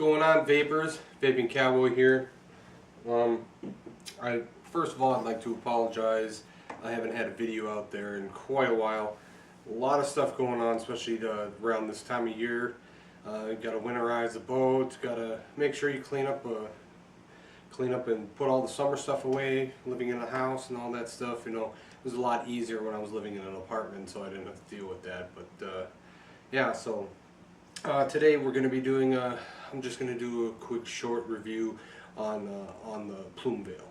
going on, vapors? Vaping Cowboy here. First of all, I'd like to apologize. I haven't had a video out there in quite a while. A lot of stuff going on, especially around this time of year. Got to winterize the boat. Got to make sure you clean up and put all the summer stuff away. Living in a house and all that stuff, you know, it was a lot easier when I was living in an apartment, so I didn't have to deal with that. But yeah, so today we're going to be doing. I'm just going to do a quick short review on the Plume Veil.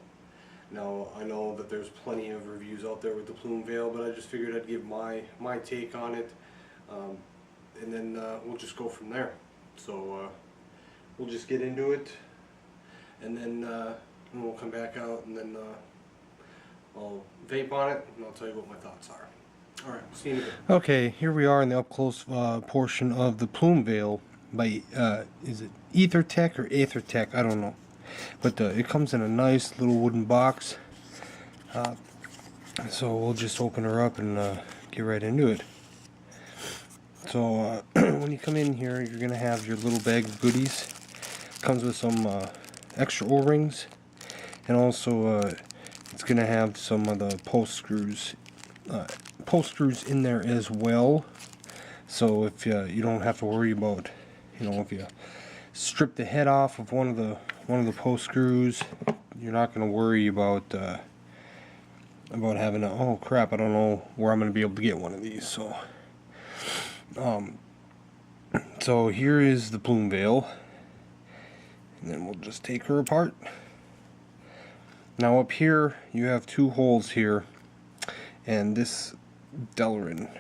Now I know that there's plenty of reviews out there with the Plume Veil, but I just figured I'd give my take on it, and then we'll just go from there. So we'll just get into it, and then we'll come back out, and then I'll vape on it, and I'll tell you what my thoughts are. Alright, see you in a bit. Okay, here we are in the up close portion of the Plume Veil by, is it EtherTech or AetherTech? I don't know. But it comes in a nice little wooden box. So we'll just open her up and get right into it. So when you come in here, you're going to have your little bag of goodies. Comes with some extra O-rings. And also it's going to have some of the post screws in there as well, so if you don't have to worry about, you know, if you strip the head off of one of the post screws, you're not going to worry about having a, oh crap, I don't know where I'm going to be able to get one of these. So here is the Plume Veil, and then we'll just take her apart. Now up here you have two holes here, and this Delrin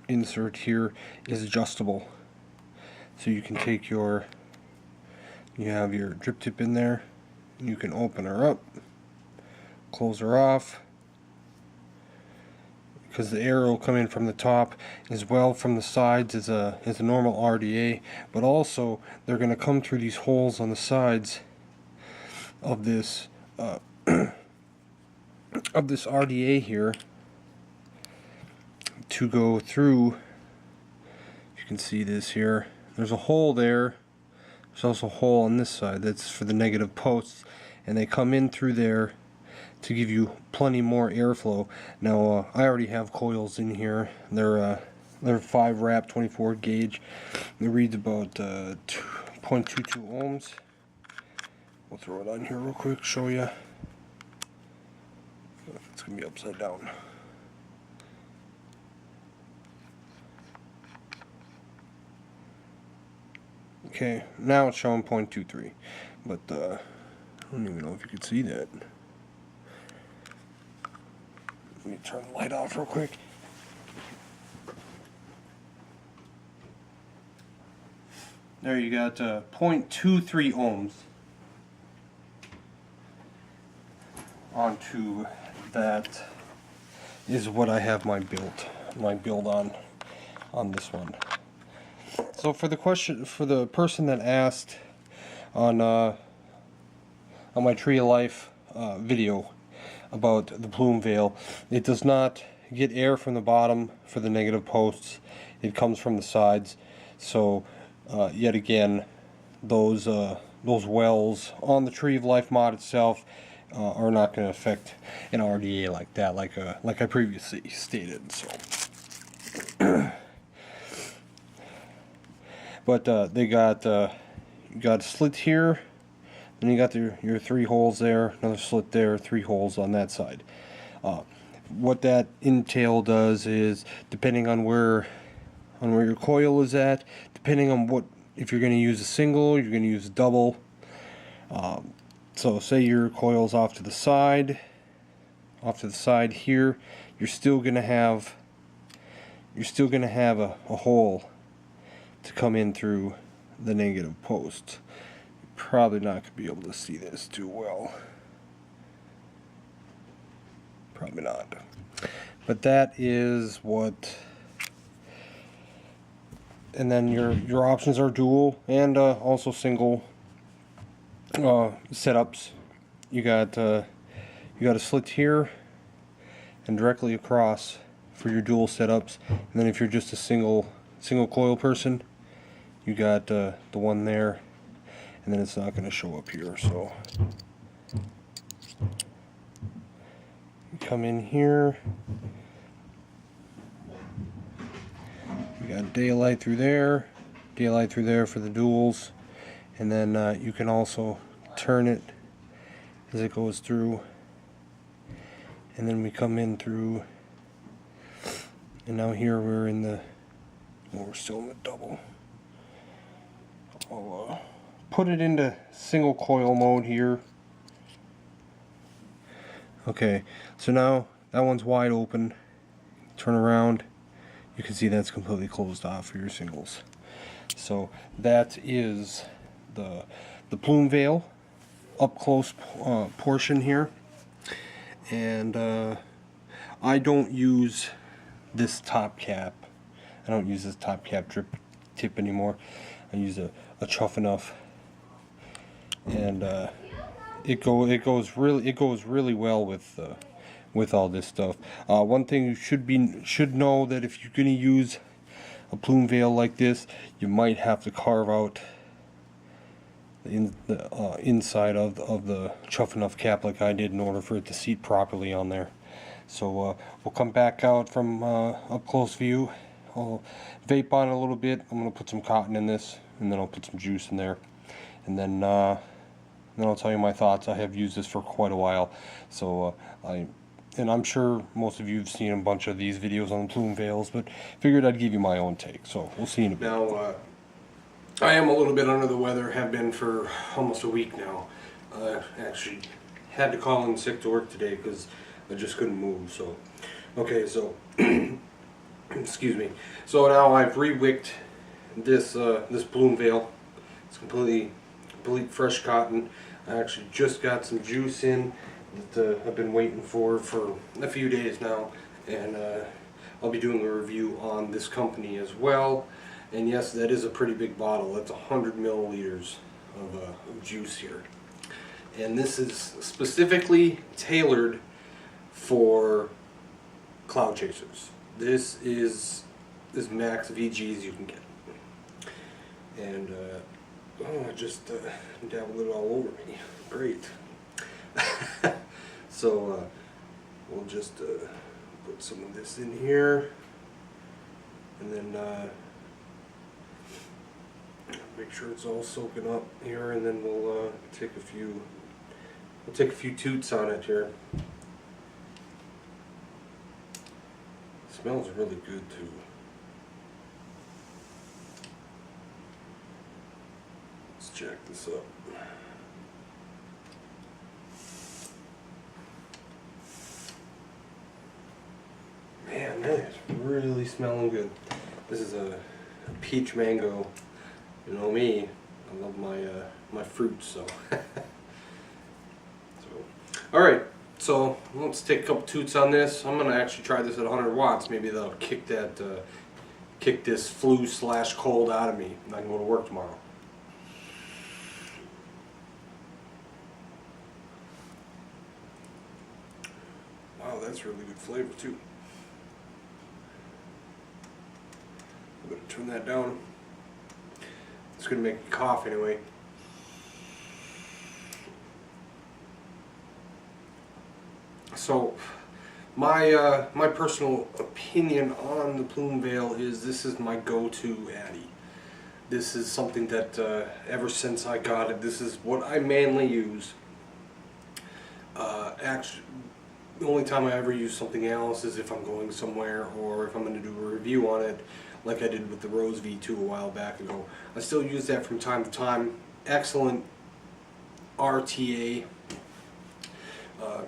insert here is adjustable, so you can take you have your drip tip in there, you can open her up, close her off, because the air will come in from the top as well from the sides as a normal RDA, but also they're going to come through these holes on the sides of this of this RDA here to go through. You can see this here. There's a hole there. There's also a hole on this side that's for the negative posts, and they come in through there to give you plenty more airflow. Now I already have coils in here. They're 5 wrap 24 gauge. It reads about 0.22 ohms. We'll throw it on here real quick, show you. It's gonna be upside down. Okay, now it's showing 0.23, but I don't even know if you could see that. Let me turn the light off real quick. There you got 0.23 ohms onto that is what I have my build on this one. So for the person that asked on my Tree of Life video about the Plume Veil, it does not get air from the bottom for the negative posts. It comes from the sides. So yet again, those wells on the Tree of Life mod itself are not going to affect an RDA like that, like I previously stated. So. But they got you got a slit here, then you got your 3 holes there, another slit there, 3 holes on that side. What that entail does is, depending on where your coil is at, depending on if you're going to use a single, you're going to use a double. So say your coil's off to the side here, you're still going to have a hole to come in through the negative post. You're probably not going to be able to see this too well. Probably not. But that is what. And then your options are dual and also single setups. You got a slit here and directly across for your dual setups. And then if you're just a single coil person, you got the one there and then it's not going to show up here. So you come in here, we got daylight through there for the duals, and then you can also turn it as it goes through, and then we come in through, and now here we're in the, well, we're still in the double. I'll put it into single coil mode here. Okay, so now that one's wide open. Turn around, you can see that's completely closed off for your singles. So that is the Plume Veil up close portion here, and I don't use this top cap. I don't use this top cap drip tip anymore. I use a Chuff Enough, and it goes really well with all this stuff. One thing you should know, that if you're going to use a Plume Veil like this, you might have to carve out the inside of the Chuff Enough cap like I did in order for it to seat properly on there. So we'll come back out from up close view. I'll vape on it a little bit. I'm going to put some cotton in this, and then I'll put some juice in there, and then I'll tell you my thoughts. I have used this for quite a while, so I'm sure most of you have seen a bunch of these videos on Plume Veils, but figured I'd give you my own take. So we'll see in a bit. Now, I am a little bit under the weather, have been for almost a week now. Actually had to call in sick to work today because I just couldn't move. So, okay, so excuse me. So now I've re-wicked this this Plume Veil. It's complete fresh cotton. I actually just got some juice in that I've been waiting for a few days now, and I'll be doing a review on this company as well. And yes, that is a pretty big bottle. That's 100 milliliters of juice here. And this is specifically tailored for cloud chasers. This is as max VG as you can get. And I just dabbled it all over me. Great. So we'll just put some of this in here, and then make sure it's all soaking up here, and then we'll take a few toots on it here. It smells really good too. Let's check this up. Man, that is really smelling good. This is a peach mango. You know me, I love my fruits, so. Alright, so let's take a couple toots on this. I'm gonna actually try this at 100 watts. Maybe that'll kick this flu/cold out of me, and I can go to work tomorrow. Wow, that's really good flavor too. I'm gonna turn that down. It's gonna make me cough anyway. So, my personal opinion on the Plume Veil is this is my go-to Addy. This is something that ever since I got it, this is what I mainly use. Actually, the only time I ever use something else is if I'm going somewhere or if I'm going to do a review on it, like I did with the Rose V2 a while back ago. I still use that from time to time. Excellent RTA,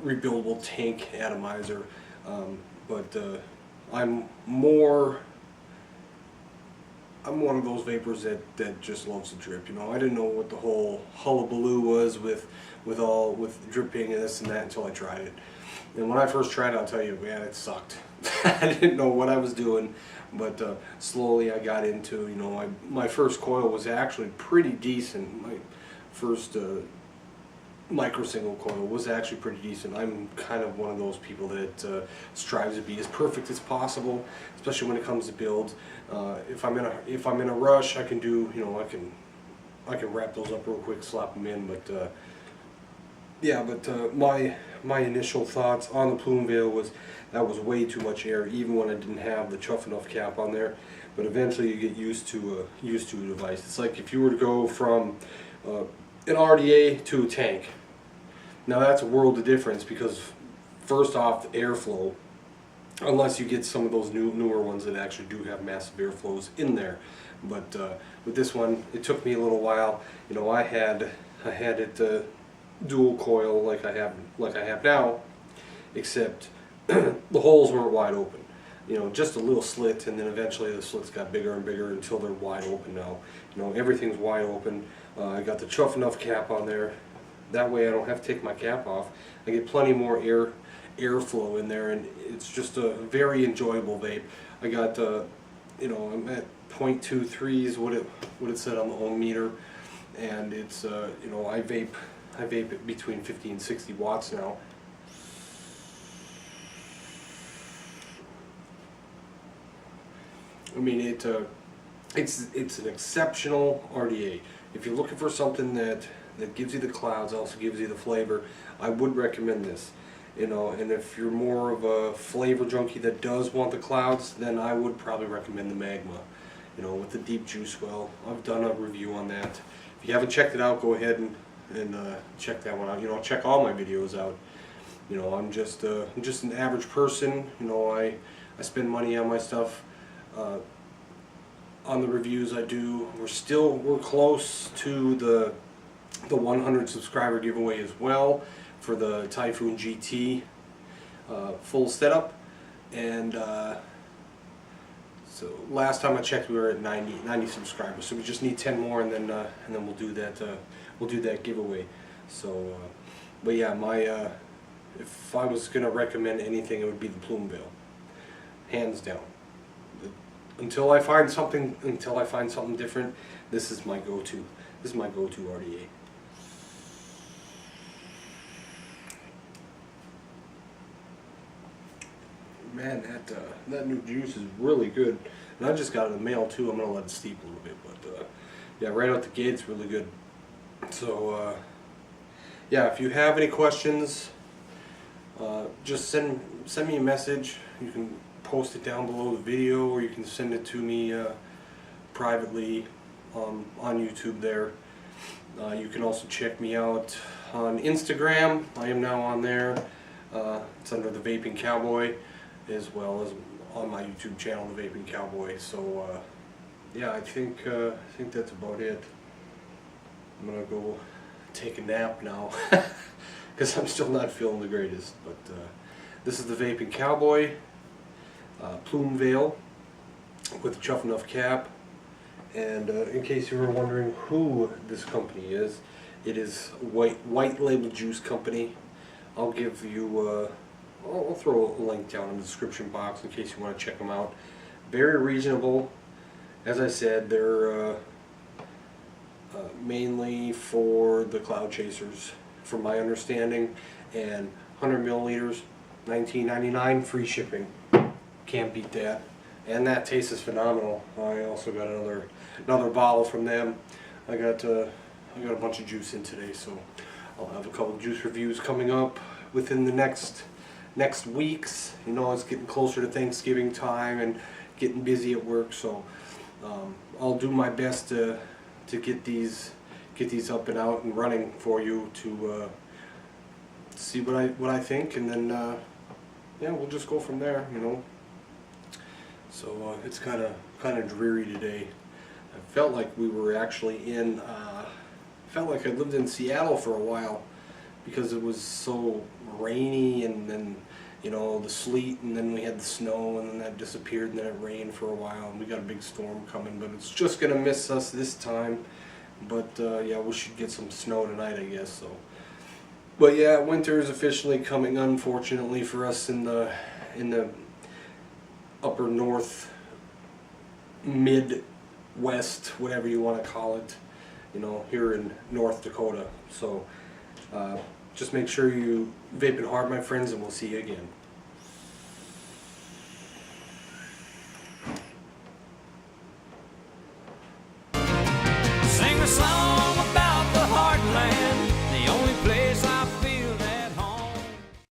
rebuildable tank atomizer, but I'm one of those vapors that just loves to drip. You know, I didn't know what the whole hullabaloo was with dripping and this and that until I tried it. And when I first tried it, I'll tell you, man, it sucked. I didn't know what I was doing, but slowly I got into, you know, my first coil was actually pretty decent. My first micro single coil was actually pretty decent. I'm kind of one of those people that strives to be as perfect as possible, especially when it comes to builds. If I'm in a rush, I can do, you know, wrap those up real quick, slap them in. But yeah, but my initial thoughts on the Plume Veil was that was way too much air, even when I didn't have the chuff enough cap on there. But eventually you get used to a device. It's like if you were to go from an RDA to a tank. Now that's a world of difference, because first off, the airflow, unless you get some of those newer ones that actually do have massive airflows in there. But with this one, it took me a little while. You know, I had it dual coil like I have now, except the holes weren't wide open. You know, just a little slit, and then eventually the slits got bigger and bigger until they're wide open now. You know, everything's wide open. I got the chuff enough cap on there. That way I don't have to take my cap off. I get plenty more airflow in there, and it's just a very enjoyable vape. I got, you know, I'm at 0.23 is what it said on the ohm meter, and it's, you know, I vape it between 50 and 60 watts now. I mean, it's an exceptional RDA. If you're looking for something that gives you the clouds, also gives you the flavor, I would recommend this. You know, and if you're more of a flavor junkie that does want the clouds, then I would probably recommend the Magma. You know, with the deep juice well. I've done a review on that. If you haven't checked it out, go ahead and check that one out. You know, check all my videos out. You know, I'm just an average person. You know, I spend money on my stuff. On the reviews I do, we're close to the 100 subscriber giveaway as well for the Typhoon GT full setup, and so last time I checked we were at 90 subscribers, so we just need 10 more, and then we'll do that giveaway. So but yeah, if I was gonna recommend anything, it would be the Plume Veil, hands down. Until I find something different, this is my go-to. This is my go-to RDA. Man, that new juice is really good, and I just got it in the mail too. I'm gonna let it steep a little bit, but yeah, right out the gate, it's really good. So yeah, if you have any questions, just send me a message. You can post it down below the video, or you can send it to me privately on YouTube there. You can also check me out on Instagram. I am now on there. It's under the Vaping Cowboy, as well as on my YouTube channel, the Vaping Cowboy. So yeah, I think that's about it. I'm gonna go take a nap now because I'm still not feeling the greatest. But this is the Vaping Cowboy. Plume Veil with a chuff enough cap, and in case you were wondering who this company is, it is White Label Juice Company. I'll give you I'll throw a link down in the description box in case you want to check them out. Very reasonable. As I said, they're mainly for the cloud chasers, from my understanding, and 100 milliliters, $19.99, free shipping. Can't beat that, and that taste is phenomenal. I also got another bottle from them. I got a bunch of juice in today, so I'll have a couple of juice reviews coming up within the next weeks. You know, it's getting closer to Thanksgiving time and getting busy at work, so I'll do my best to get these up and out and running for you to see what I think, and then yeah, we'll just go from there. You know. So it's kind of dreary today. I felt like we were actually in. Felt like I lived in Seattle for a while, because it was so rainy, and then, you know, the sleet, and then we had the snow, and then that disappeared, and then it rained for a while, and we got a big storm coming. But it's just gonna miss us this time. But yeah, we should get some snow tonight, I guess. So, but yeah, winter is officially coming, unfortunately for us in the upper north, midwest, whatever you want to call it, you know, here in North Dakota. So just make sure you vape it hard, my friends, and we'll see you again.